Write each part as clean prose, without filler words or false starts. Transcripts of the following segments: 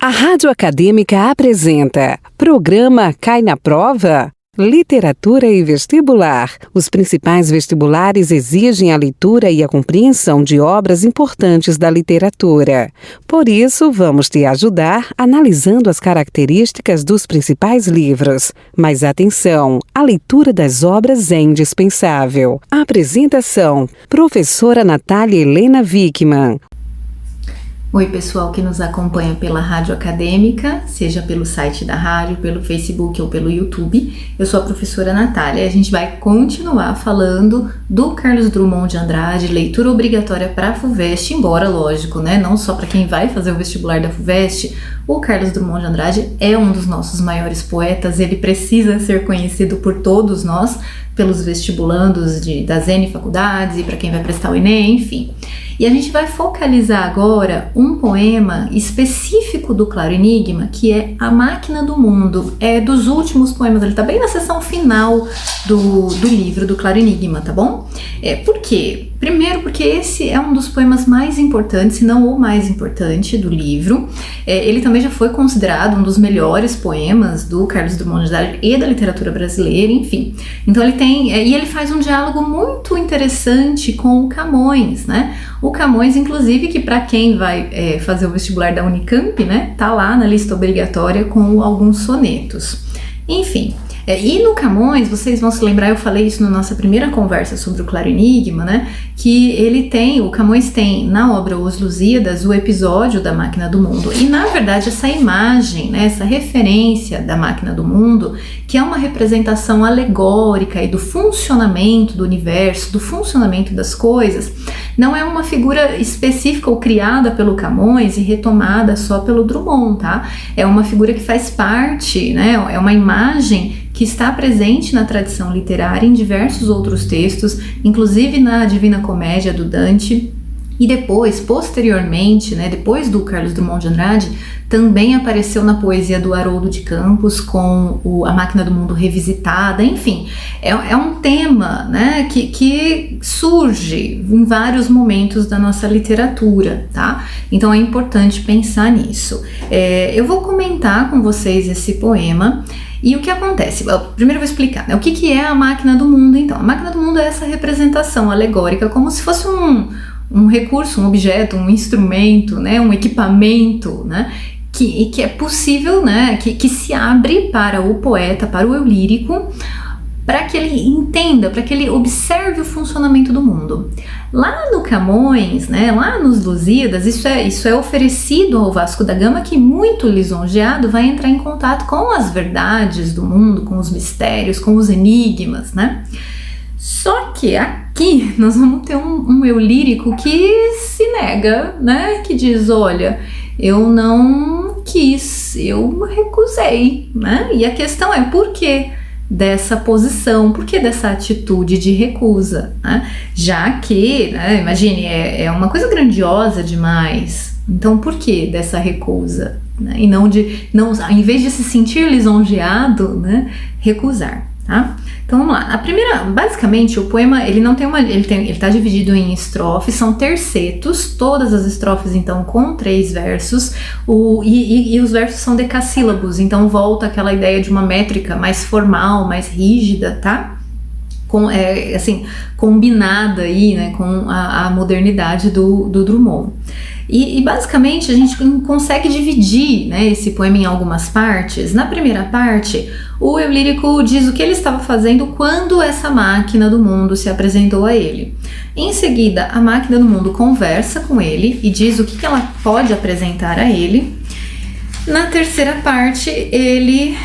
A Rádio Acadêmica apresenta Programa Cai na Prova? Literatura e Vestibular. Os principais vestibulares exigem a leitura e a compreensão de obras importantes da literatura. Por isso, vamos te ajudar analisando as características dos principais livros. Mas atenção, a leitura das obras é indispensável. Apresentação: Professora Natália Helena Wickmann. Oi pessoal que nos acompanha pela Rádio Acadêmica, seja pelo site da rádio, pelo Facebook ou pelo YouTube. Eu sou a professora Natália e a gente vai continuar falando do Carlos Drummond de Andrade, leitura obrigatória para a FUVEST, embora, lógico, né, não só para quem vai fazer o vestibular da FUVEST. O Carlos Drummond de Andrade é um dos nossos maiores poetas, ele precisa ser conhecido por todos nós, pelos vestibulandos das N faculdades e para quem vai prestar o Enem, enfim. E a gente vai focalizar agora um poema específico do Claro Enigma, que é A Máquina do Mundo. É dos últimos poemas, ele tá bem na seção final do livro do Claro Enigma, tá bom? Por quê? Primeiro porque esse é um dos poemas mais importantes, se não o mais importante do livro. Ele também já foi considerado um dos melhores poemas do Carlos Drummond de Andrade e da literatura brasileira, enfim. Então ele tem, e ele faz um diálogo muito interessante com o Camões, né? O Camões, inclusive, que para quem vai fazer o vestibular da Unicamp, né, tá lá na lista obrigatória com alguns sonetos. Enfim, e no Camões, vocês vão se lembrar, eu falei isso na nossa primeira conversa sobre o Claro Enigma, né, que o Camões tem na obra Os Lusíadas o episódio da Máquina do Mundo, e na verdade essa imagem, né, essa referência da Máquina do Mundo, que é uma representação alegórica e do funcionamento do universo, do funcionamento das coisas, não é uma figura específica ou criada pelo Camões e retomada só pelo Drummond, tá? É uma figura que faz parte, né, é uma imagem que está presente na tradição literária em diversos outros textos, inclusive na Divina Comédia do Dante, e depois, posteriormente, né, depois do Carlos Drummond de Andrade, também apareceu na poesia do Haroldo de Campos com A Máquina do Mundo Revisitada, enfim, é um tema, né, que surge em vários momentos da nossa literatura, tá? Então é importante pensar nisso. Eu vou comentar com vocês esse poema. E o que acontece? Primeiro eu vou explicar, né? O que é a Máquina do Mundo, então. A Máquina do Mundo é essa representação alegórica, como se fosse um recurso, um objeto, um instrumento, né? Um equipamento, né? Que é possível, né? Que se abre para o poeta, para o eu lírico, para que ele entenda, para que ele observe o funcionamento do mundo. Lá no Camões, né, lá nos Lusíadas, isso é oferecido ao Vasco da Gama, que, muito lisonjeado, vai entrar em contato com as verdades do mundo, com os mistérios, com os enigmas, né? Só que aqui nós vamos ter um eu lírico que se nega, né? Que diz, olha, eu não quis, eu recusei, né? E a questão é por quê dessa posição, por que dessa atitude de recusa, né? Já que, né, imagine, é uma coisa grandiosa demais, então por que dessa recusa, né? E não, em vez de se sentir lisonjeado, né, recusar, tá? Então vamos lá. Basicamente o poema ele está dividido em estrofes, são tercetos, todas as estrofes então com 3 versos, e os versos são decassílabos, então volta aquela ideia de uma métrica mais formal, mais rígida, tá? Assim, combinada aí, né, com a modernidade do Drummond. E basicamente a gente consegue dividir, né, esse poema em algumas partes. Na primeira parte, o eu lírico diz o que ele estava fazendo quando essa máquina do mundo se apresentou a ele. Em seguida, a máquina do mundo conversa com ele e diz o que ela pode apresentar a ele. Na terceira parte, ele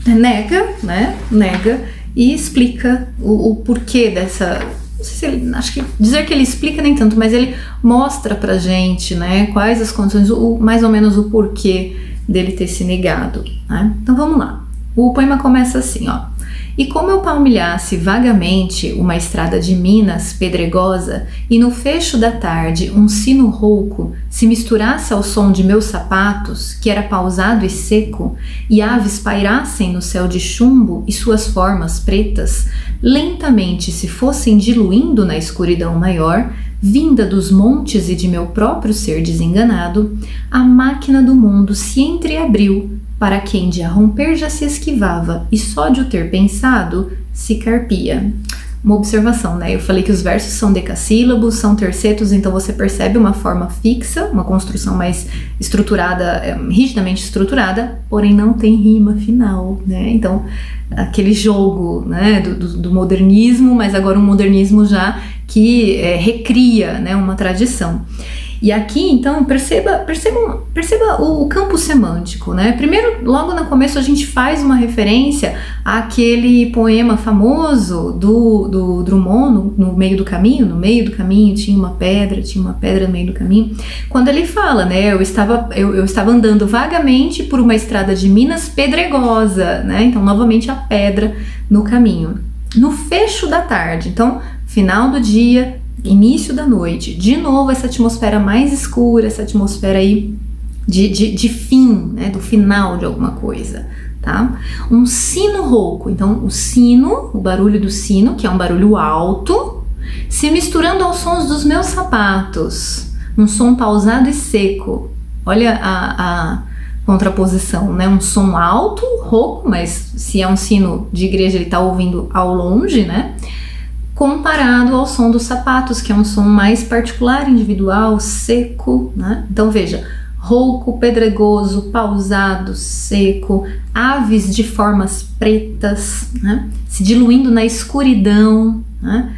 nega e explica o porquê dessa... Não sei se acho que dizer que ele explica nem tanto, mas ele mostra pra gente, né, quais as condições, mais ou menos o porquê dele ter se negado, né? Então vamos lá. O poema começa assim, ó. E como eu palmilhasse vagamente uma estrada de Minas pedregosa, e no fecho da tarde um sino rouco se misturasse ao som de meus sapatos, que era pausado e seco, e aves pairassem no céu de chumbo e suas formas pretas, lentamente se fossem diluindo na escuridão maior, vinda dos montes e de meu próprio ser desenganado, a máquina do mundo se entreabriu, para quem de a romper já se esquivava e só de o ter pensado se carpia. Uma observação, né? Eu falei que os versos são decassílabos, são tercetos, então você percebe uma forma fixa, uma construção mais estruturada, rigidamente estruturada, porém não tem rima final, né? Então, aquele jogo, né, do modernismo, mas agora um modernismo já que recria, né, uma tradição. E aqui, então, perceba o campo semântico, né? Primeiro, logo no começo, a gente faz uma referência àquele poema famoso do Drummond, no meio do caminho. No meio do caminho tinha uma pedra no meio do caminho. Quando ele fala, né? Eu estava andando vagamente por uma estrada de Minas pedregosa, né? Então, novamente, a pedra no caminho. No fecho da tarde, então, final do dia, início da noite, de novo essa atmosfera mais escura, essa atmosfera aí de fim, né, do final de alguma coisa, tá? Um sino rouco, então o sino, o barulho do sino, que é um barulho alto, se misturando aos sons dos meus sapatos, um som pausado e seco. Olha a contraposição, né? Um som alto, rouco, mas se é um sino de igreja ele tá ouvindo ao longe, né? Comparado ao som dos sapatos, que é um som mais particular, individual, seco, né? Então veja, rouco, pedregoso, pausado, seco, aves de formas pretas, né? Se diluindo na escuridão, né?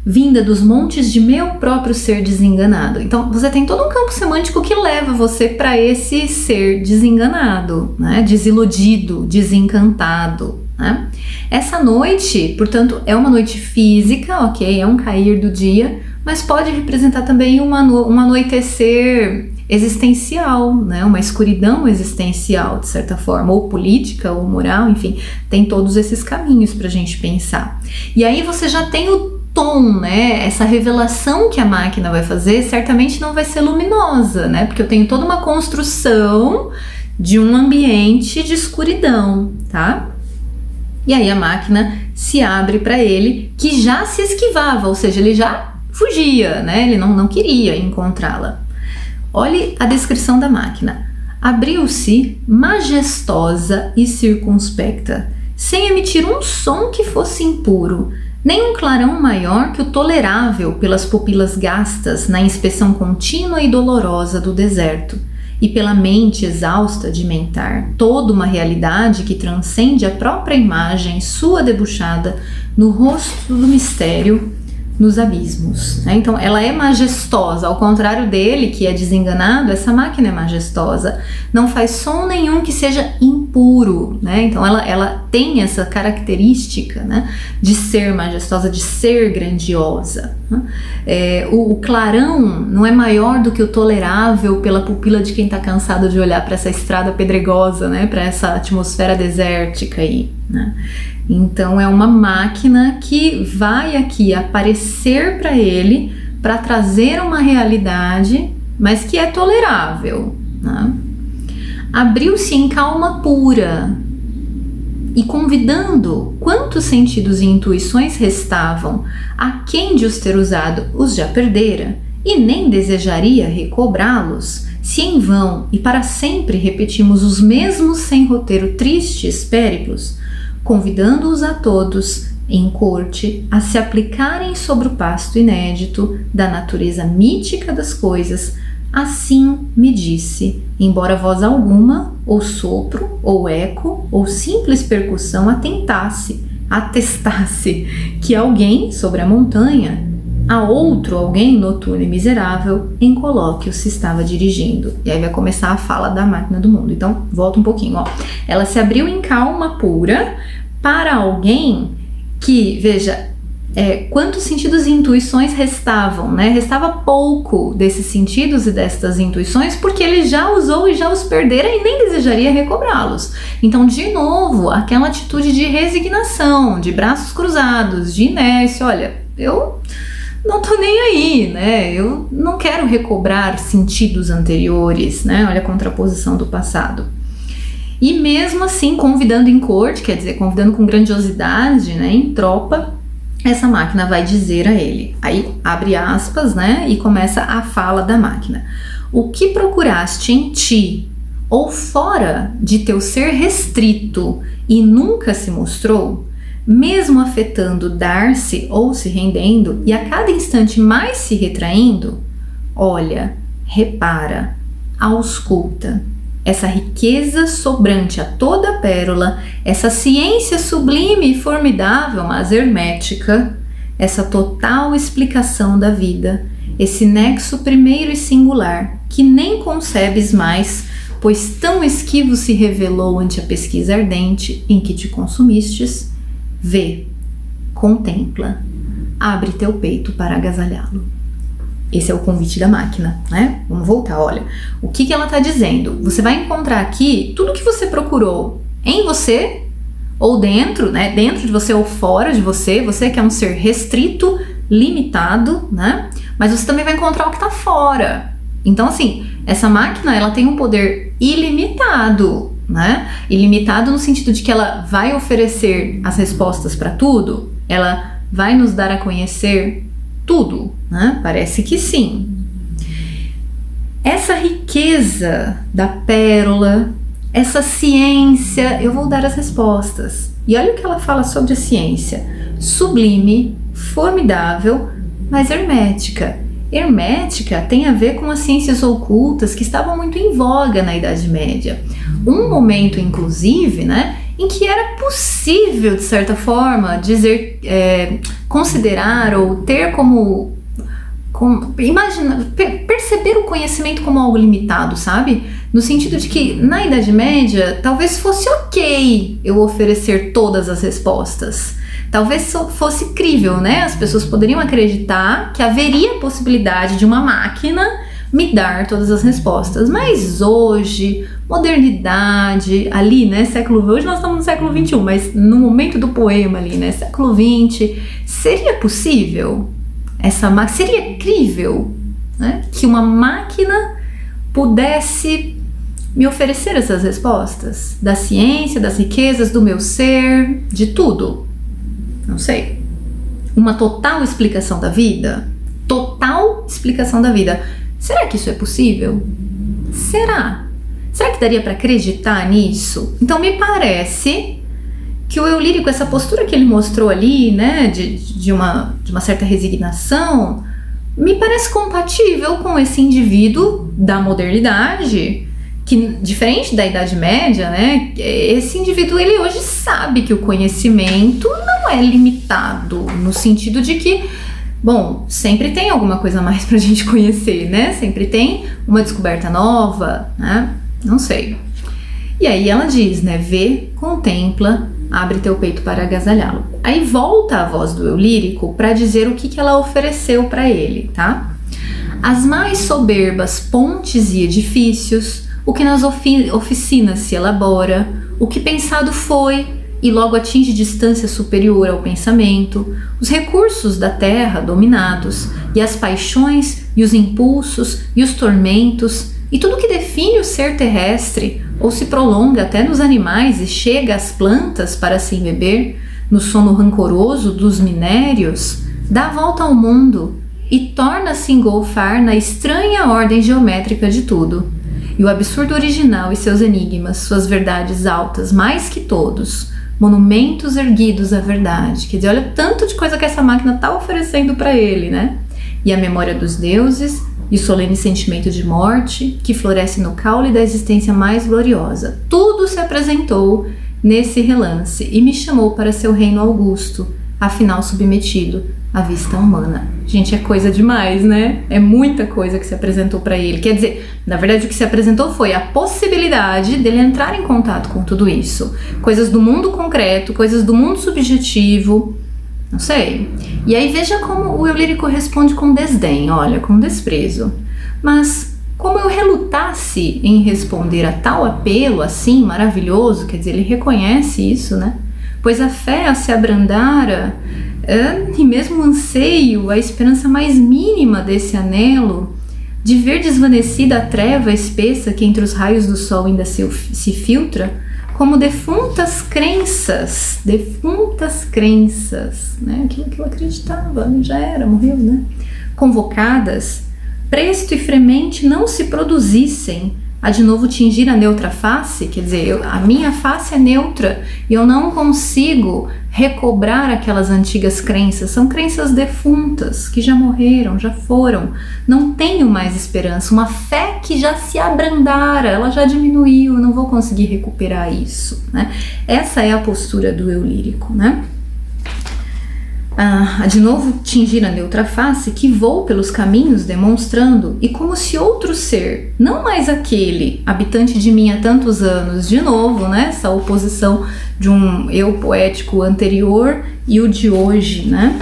Vinda dos montes de meu próprio ser desenganado. Então você tem todo um campo semântico que leva você para esse ser desenganado, né? Desiludido, desencantado, né? Essa noite, portanto, é uma noite física, ok? É um cair do dia, mas pode representar também um anoitecer existencial, né? Uma escuridão existencial, de certa forma, ou política, ou moral, enfim, tem todos esses caminhos para a gente pensar. E aí você já tem o tom, né? Essa revelação que a máquina vai fazer certamente não vai ser luminosa, né? Porque eu tenho toda uma construção de um ambiente de escuridão, tá? E aí a máquina se abre para ele, que já se esquivava, ou seja, ele já fugia, né? Ele não queria encontrá-la. Olhe a descrição da máquina. Abriu-se majestosa e circunspecta, sem emitir um som que fosse impuro, nem um clarão maior que o tolerável pelas pupilas gastas na inspeção contínua e dolorosa do deserto, e pela mente exausta de mentar toda uma realidade que transcende a própria imagem sua debuxada no rosto do mistério nos abismos, né? Então ela é majestosa, ao contrário dele que é desenganado, essa máquina é majestosa, não faz som nenhum que seja impuro, né? Então ela tem essa característica, né, de ser majestosa, de ser grandiosa, né? O clarão não é maior do que o tolerável pela pupila de quem está cansado de olhar para essa estrada pedregosa, né, para essa atmosfera desértica aí, né? Então é uma máquina que vai aqui aparecer para ele para trazer uma realidade, mas que é tolerável, né? Abriu-se em calma pura e convidando quantos sentidos e intuições restavam a quem de os ter usado os já perdera e nem desejaria recobrá-los, se em vão e para sempre repetimos os mesmos sem roteiro tristes périplos, convidando-os a todos, em corte, a se aplicarem sobre o pasto inédito da natureza mítica das coisas. Assim me disse, embora voz alguma, ou sopro, ou eco, ou simples percussão atestasse que alguém sobre a montanha, a outro alguém noturno e miserável, em colóquio se estava dirigindo. E aí vai começar a fala da máquina do mundo. Então, volta um pouquinho, ó. Ela se abriu em calma pura para alguém que, veja, quantos sentidos e intuições restavam, né? Restava pouco desses sentidos e destas intuições, porque ele já usou e já os perdera e nem desejaria recobrá-los. Então, de novo, aquela atitude de resignação, de braços cruzados, de inércia. Olha, eu não tô nem aí, né? Eu não quero recobrar sentidos anteriores, né? Olha a contraposição do passado. E mesmo assim, convidando em corte, quer dizer, convidando com grandiosidade, né? Em tropa, essa máquina vai dizer a ele, aí abre aspas, né, e começa a fala da máquina. O que procuraste em ti ou fora de teu ser restrito e nunca se mostrou, mesmo afetando dar-se ou se rendendo e a cada instante mais se retraindo, olha, repara, ausculta. Essa riqueza sobrante a toda pérola, essa ciência sublime e formidável, mas hermética, essa total explicação da vida, esse nexo primeiro e singular, que nem concebes mais, pois tão esquivo se revelou ante a pesquisa ardente em que te consumistes, vê, contempla, abre teu peito para agasalhá-lo. Esse é o convite da máquina, né? Vamos voltar, olha. O que ela está dizendo? Você vai encontrar aqui tudo que você procurou em você, ou dentro, né? Dentro de você ou fora de você. Você que é um ser restrito, limitado, né? Mas você também vai encontrar o que está fora. Então, assim, essa máquina, ela tem um poder ilimitado, né? Ilimitado no sentido de que ela vai oferecer as respostas para tudo. Ela vai nos dar a conhecer tudo, né? Parece que sim. Essa riqueza da pérola, essa ciência, eu vou dar as respostas. E olha o que ela fala sobre a ciência: sublime, formidável, mas hermética. Hermética tem a ver com as ciências ocultas que estavam muito em voga na Idade Média. Um momento, inclusive, né, em que era possível, de certa forma, dizer, considerar ou ter como perceber o conhecimento como algo limitado, sabe? No sentido de que, na Idade Média, talvez fosse ok eu oferecer todas as respostas. Talvez fosse crível, né? As pessoas poderiam acreditar que haveria a possibilidade de uma máquina me dar todas as respostas. Mas hoje, modernidade, ali, né, hoje nós estamos no século XXI, mas no momento do poema ali, né, século XX, seria possível seria crível, né, que uma máquina pudesse me oferecer essas respostas da ciência, das riquezas, do meu ser, de tudo? Não sei. Uma total explicação da vida? Total explicação da vida. Será que isso é possível? Será? Será que daria para acreditar nisso? Então me parece que o eu lírico, essa postura que ele mostrou ali, né, de uma certa resignação, me parece compatível com esse indivíduo da modernidade, que, diferente da Idade Média, né, esse indivíduo, ele hoje sabe que o conhecimento não é limitado, no sentido de que, bom, sempre tem alguma coisa a mais pra gente conhecer, né, sempre tem uma descoberta nova, né, não sei. E aí ela diz, né, vê, contempla, abre teu peito para agasalhá-lo. Aí volta a voz do eu lírico para dizer o que ela ofereceu para ele, tá? As mais soberbas pontes e edifícios, o que nas oficinas se elabora, o que pensado foi e logo atinge distância superior ao pensamento, os recursos da terra dominados, e as paixões e os impulsos e os tormentos, e tudo que define o ser terrestre, ou se prolonga até nos animais e chega às plantas para se embeber, no sono rancoroso dos minérios, dá a volta ao mundo e torna-se engolfar na estranha ordem geométrica de tudo. E o absurdo original e seus enigmas, suas verdades altas, mais que todos, monumentos erguidos à verdade. Quer dizer, olha tanto de coisa que essa máquina está oferecendo para ele, né? E a memória dos deuses, e o solene sentimento de morte, que floresce no caule da existência mais gloriosa. Tudo se apresentou nesse relance e me chamou para seu reino augusto, afinal submetido à vista humana. Gente, é coisa demais, né? É muita coisa que se apresentou para ele. Quer dizer, na verdade o que se apresentou foi a possibilidade dele entrar em contato com tudo isso. Coisas do mundo concreto, coisas do mundo subjetivo, não sei. E aí veja como o eu lírico responde com desdém, olha, com desprezo. Mas como eu relutasse em responder a tal apelo assim maravilhoso, quer dizer, ele reconhece isso, né? Pois a fé a se abrandara, e mesmo o anseio, a esperança mais mínima desse anelo, de ver desvanecida a treva espessa que entre os raios do sol ainda se filtra, como defuntas crenças, né? Aquilo que eu acreditava, já era, morreu, né? Convocadas, presto e fremente não se produzissem a de novo tingir a neutra face, quer dizer, a minha face é neutra e eu não consigo recobrar aquelas antigas crenças, são crenças defuntas, que já morreram, já foram, não tenho mais esperança, uma fé que já se abrandara, ela já diminuiu, não vou conseguir recuperar isso, né? Essa é a postura do eu lírico, né? A de novo tingir a neutra face, que vou pelos caminhos demonstrando, e como se outro ser, não mais aquele habitante de mim há tantos anos, de novo, né, essa oposição de um eu poético anterior e o de hoje, né,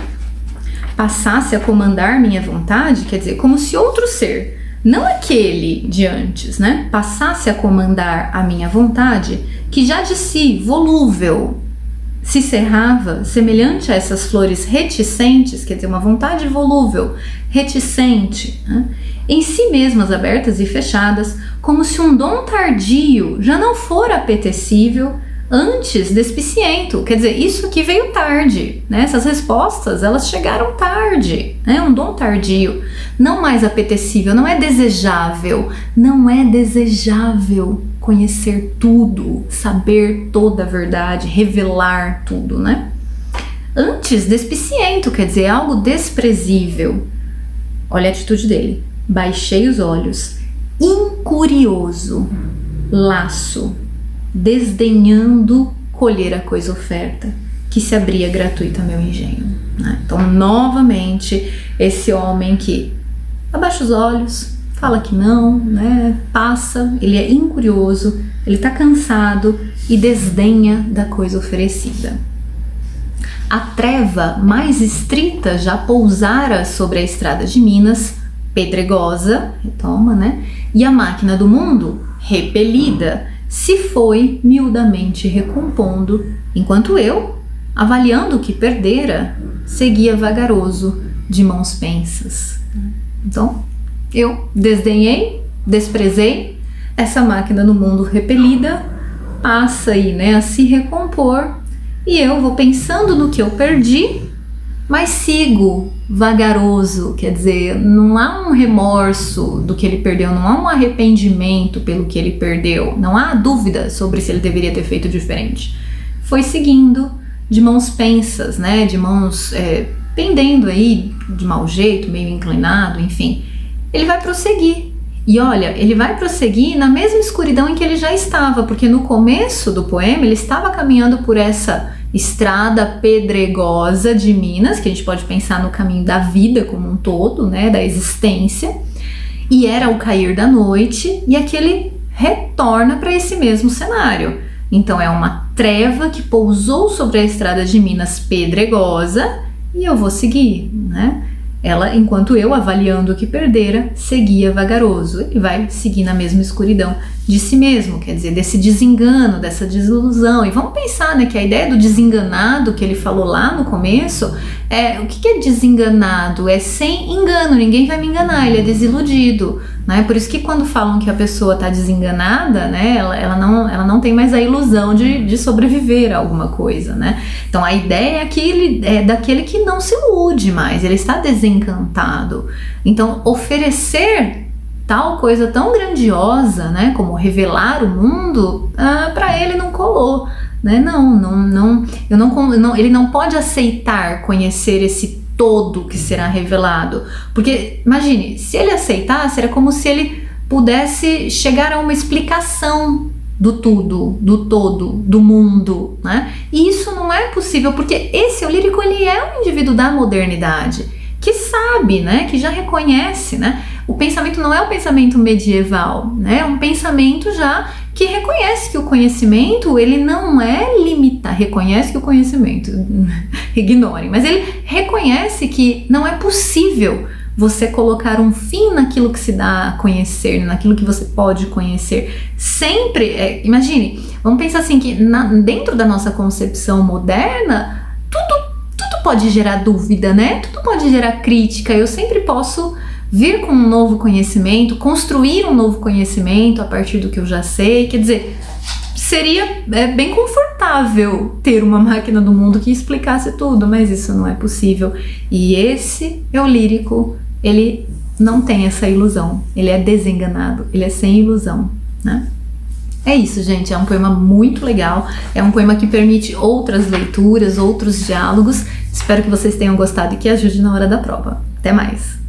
passasse a comandar minha vontade, quer dizer, como se outro ser, não aquele de antes, né, passasse a comandar a minha vontade, que já de si, volúvel, se cerrava, semelhante a essas flores reticentes, quer dizer, uma vontade volúvel, reticente, né? Em si mesmas abertas e fechadas, como se um dom tardio já não fora apetecível antes despiciento, quer dizer, isso aqui veio tarde, né? Essas respostas, elas chegaram tarde, né? Um dom tardio, não mais apetecível, não é desejável conhecer tudo, saber toda a verdade, revelar tudo, né? Antes, despiciento, quer dizer, algo desprezível. Olha a atitude dele. Baixei os olhos, incurioso, laço, desdenhando colher a coisa oferta, que se abria gratuita a meu engenho, né? Então, novamente, esse homem que abaixa os olhos, fala que não, né? Passa, ele é incurioso, ele está cansado e desdenha da coisa oferecida. A treva mais estrita já pousara sobre a estrada de Minas, pedregosa, retoma, né? E a máquina do mundo, repelida, se foi miudamente recompondo, enquanto eu, avaliando o que perdera, seguia vagaroso de mãos pensas. Então, eu desdenhei, desprezei, essa máquina no mundo repelida passa aí, né, a se recompor, e eu vou pensando no que eu perdi, mas sigo vagaroso, quer dizer, não há um remorso do que ele perdeu, não há um arrependimento pelo que ele perdeu, não há dúvida sobre se ele deveria ter feito diferente. Foi seguindo de mãos pensas, né, de mãos pendendo aí de mau jeito, meio inclinado, enfim. Ele vai prosseguir. E olha, ele vai prosseguir na mesma escuridão em que ele já estava, porque no começo do poema ele estava caminhando por essa estrada pedregosa de Minas, que a gente pode pensar no caminho da vida como um todo, né, da existência, e era o cair da noite, e aqui ele retorna para esse mesmo cenário. Então é uma treva que pousou sobre a estrada de Minas pedregosa, e eu vou seguir, né? Ela, enquanto eu, avaliando o que perdera, seguia vagaroso. Ele vai seguir na mesma escuridão de si mesmo, quer dizer, desse desengano, dessa desilusão. E vamos pensar, né, que a ideia do desenganado que ele falou lá no começo, o que é desenganado? É sem engano, ninguém vai me enganar, ele é desiludido, né? Por isso que quando falam que a pessoa está desenganada, né, ela não tem mais a ilusão de sobreviver a alguma coisa, né? Então a ideia é que ele é daquele que não se ilude mais, ele está desencantado. Então oferecer tal coisa tão grandiosa, né, como revelar o mundo, para ele não colou, né? Ele não pode aceitar conhecer esse todo que será revelado, porque imagine, se ele aceitasse, era como se ele pudesse chegar a uma explicação do tudo, do todo, do mundo, né? E isso não é possível, porque esse eu lírico, ele é um indivíduo da modernidade, que sabe, né, que já reconhece, né? O pensamento não é um pensamento medieval, né? É um pensamento já que reconhece que o conhecimento, ele não é limitado, reconhece que o conhecimento, ignorem, mas ele reconhece que não é possível você colocar um fim naquilo que se dá a conhecer, naquilo que você pode conhecer. Sempre, imagine, vamos pensar assim, que dentro da nossa concepção moderna, tudo pode gerar dúvida, né? Tudo pode gerar crítica. Eu sempre posso vir com um novo conhecimento, construir um novo conhecimento a partir do que eu já sei. Quer dizer, seria bem confortável ter uma máquina do mundo que explicasse tudo, mas isso não é possível. E esse eu lírico, ele não tem essa ilusão, ele é desenganado, ele é sem ilusão, né? É isso, gente, é um poema muito legal, é um poema que permite outras leituras, outros diálogos. Espero que vocês tenham gostado e que ajude na hora da prova. Até mais!